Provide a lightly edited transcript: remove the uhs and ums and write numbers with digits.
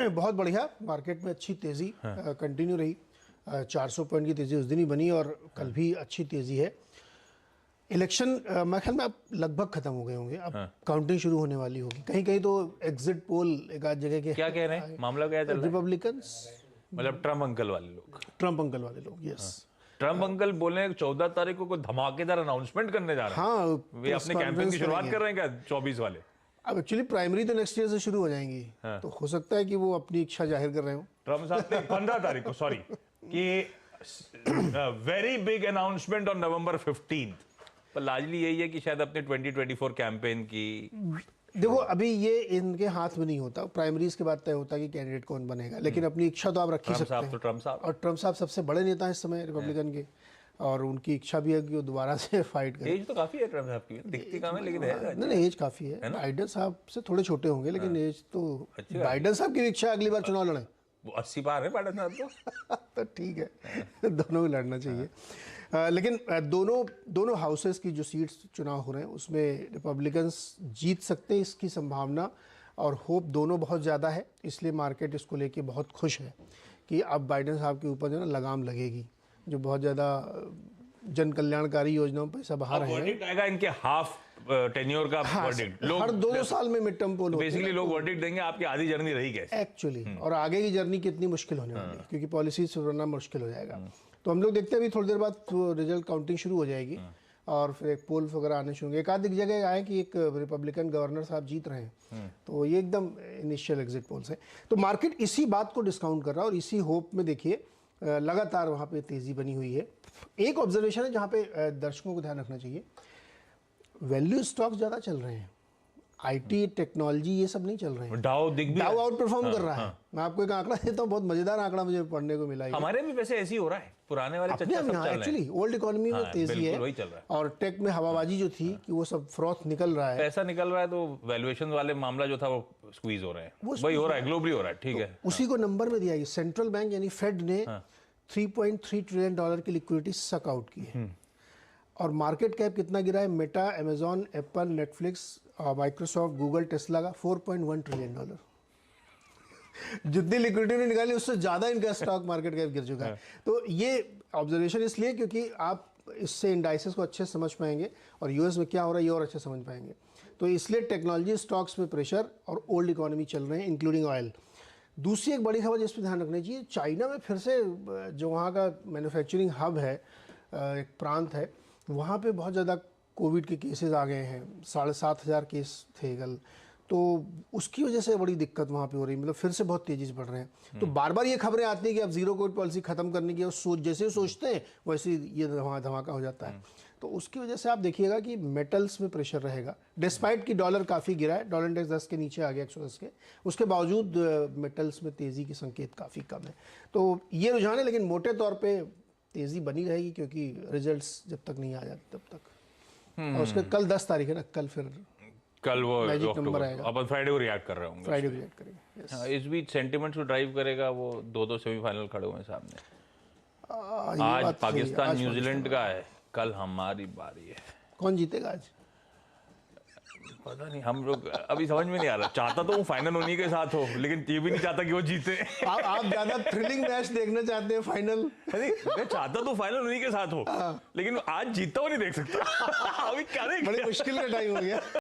बहुत बढ़िया, मार्केट में अच्छी तेजी कंटिन्यू रही। 400 पॉइंट की तेजी उस दिन ही बनी और कल भी अच्छी तेजी है। इलेक्शन मेरे ख्याल में अब लगभग खत्म हो गए होंगे, अब काउंटिंग शुरू होने वाली होगी। कहीं कहीं तो एग्जिट पोल एक आध जगह के क्या कह रहे हैं, मामला क्या चल रहा है? रिपब्लिकन्स, मतलब ट्रम्प अंकल वाले लोग, ट्रम्प अंकल वाले लोग, यस। ट्रम्प अंकल बोले 14 तारीख को कोई धमाकेदार अनाउंसमेंट करने जा रहे हैं। हाँ, वे अपने कैंपेन की शुरुआत कर रहे हैं क्या 24 वाले? अब एक्चुअली प्राइमरी तो नेक्स्ट ईयर से शुरू हो जाएंगी, तो हो सकता है कि वो अपनी इच्छा जाहिर कर रहे हो। ट्रम्प साहब ने 15 तारीख को, सॉरी, कि very big announcement on November 15। पर लाजली यही है कि शायद अपने 2024 कैंपेन की, देखो अभी ये इनके हाथ में नहीं होता, प्राइमरीज के बाद तय होता है कि कैंडिडेट कौन बनेगा, लेकिन अपनी इच्छा तो आप रख ही सकते हैं। तो ट्रम्प साहब, और ट्रम्प साहब सबसे बड़े नेता हैं इस समय रिपब्लिकन के, और उनकी इच्छा भी है कि वो दोबारा से फाइट करें। एज तो काफी है ट्रम्प साहब की, दिखती कम है लेकिन है। नहीं, एज काफी है। बाइडेन साहब से थोड़े छोटे होंगे, लेकिन एज तो बाइडेन साहब की भी इच्छा अगली बार चुनाव लड़े। वो 80 पार है बाइडेन साहब तो ठीक है, दोनों को लड़ना चाहिए। लेकिन दोनों हाउसेस की जो सीट्स चुनाव हो रहे हैं उसमें रिपब्लिकन्स जीत सकते हैं, इसकी संभावना और होप दोनों बहुत ज़्यादा है। इसलिए मार्केट इसको लेके बहुत खुश है कि अब बाइडेन साहब के ऊपर जो ना लगाम लगेगी, जो बहुत ज़्यादा जन कल्याणकारी योजनाओं में पैसा बहा रहे हैं। आएगा इनके हाफ टेन्योर का वर्डिक्ट। लोग हर 2 साल में मिड टर्म पोल होते हैं, बेसिकली लोग वर्डिक्ट देंगे आपकी आधी जर्नी रही कैसे एक्चुअली, और आगे की जर्नी कितनी मुश्किल होने वाली है, क्योंकि पॉलिसी सुधरना मुश्किल हो जाएगा। तो हम लोग देखते हैं अभी थोड़ी देर बाद रिजल्ट काउंटिंग शुरू हो जाएगी और फिर एक पोल वगैरह आने शुरू होंगे। एक आध जगह आए कि एक रिपब्लिकन गवर्नर साहब जीत रहे हैं, तो ये एकदम इनिशियल एग्जिट पोल्स है। तो मार्केट इसी बात को डिस्काउंट कर रहा है और इसी होप में देखिए लगातार वहाँ पे तेज़ी बनी हुई है। एक ऑब्जर्वेशन है जहाँ पे दर्शकों को ध्यान रखना चाहिए, वैल्यू स्टॉक्स ज़्यादा चल रहे हैं, आईटी टेक्नोलॉजी ये सब नहीं चल रहे हैं। डाउ आउट परफॉर्म कर रहा है। मैं आपको एक आंकड़ा देता हूँ, बहुत मजेदार आंकड़ा मुझे पढ़ने को मिला। हमारे भी वैसे ऐसे ही हो रहा है, पुराने वाले चर्चा सब चल रहे हैं। एक्चुअली ओल्ड इकोनॉमी में तेजी है, वही चल रहा है। और टेक में हवाबाजी जो थी कि वो सब फ्रॉथ निकल रहा है, पैसा निकल रहा है, तो वैल्यूएशन वाले मामला जो था वो स्क्वीज हो रहे हैं, वही हो रहा है, ग्लोबली हो रहा है। ठीक है, उसी को नंबर में दिया गया। सेंट्रल बैंक यानी फेड ने 3.3 ट्रिलियन डॉलर की लिक्विडिटी सक आउट की है, और मार्केट कैप कितना गिरा है? Meta, Amazon, Apple, Netflix, Microsoft, Google, Tesla का 4.1 ट्रिलियन डॉलर। जितनी लिक्विडिटी ने निकाली उससे ज़्यादा इनका स्टॉक मार्केट कैप गिर चुका है। तो ये ऑब्जर्वेशन इसलिए क्योंकि आप इससे इंडाइसेस को अच्छे से समझ पाएंगे और यूएस में क्या हो रहा है ये और अच्छे समझ पाएंगे। तो इसलिए टेक्नोलॉजी स्टॉक्स में प्रेशर और ओल्ड इकोनॉमी चल रहे हैं, इंक्लूडिंग ऑयल। दूसरी एक बड़ी खबर जिस पर ध्यान रखना चाहिए, चाइना में फिर से जो वहाँ का मैन्युफैक्चरिंग हब है, एक प्रांत है, वहाँ पे बहुत ज़्यादा कोविड के केसेस आ गए हैं। 7,500 केस थे कल, तो उसकी वजह से बड़ी दिक्कत वहाँ पे हो रही है। मतलब फिर से बहुत तेज़ी से बढ़ रहे हैं। तो बार बार ये खबरें आती हैं कि अब जीरो कोविड पॉलिसी खत्म करने की, और जैसे ही सोचते हैं वैसे ये धमाका हो जाता है। तो उसकी वजह से आप देखिएगा कि मेटल्स में प्रेशर रहेगा, डिस्पाइट कि डॉलर काफ़ी गिरा है, डॉलर इंडेक्स 10 के नीचे आ गया, 110 के, उसके बावजूद मेटल्स में तेज़ी के संकेत काफ़ी कम है। तो ये रुझान है, लेकिन मोटे तौर पर तेज़ी बनी रहेगी क्योंकि रिजल्ट्स जब तक नहीं आ जाते तब तक। और उसके कल 10 तारीख है ना, कल वो मैजिक नंबर आएगा। अपन फ्राइडे को रिएक्ट कर रहे होंगे, फ्राइडे को रिएक्ट करेंगे। हाँ, इस बीच सेंटिमेंट्स को ड्राइव करेगा वो दो सेमीफाइनल खड़े हुए हैं सामने। आज पाकिस्तान न्यूजीलैंड का है, कल हमारी बारी है। कौन जीतेगा आज? पता नहीं, हम लोग अभी समझ में नहीं आ रहा। चाहता तो वो फाइनल उन्हीं के साथ हो, लेकिन ये भी नहीं चाहता कि वो जीते। आप ज्यादा थ्रिलिंग मैच देखना चाहते हैं फाइनल? मैं चाहता तो फाइनल उन्हीं के साथ हो, लेकिन आज जीतता हुआ नहीं देख सकता। अभी क्या, बड़ी मुश्किल का टाइम हो गया।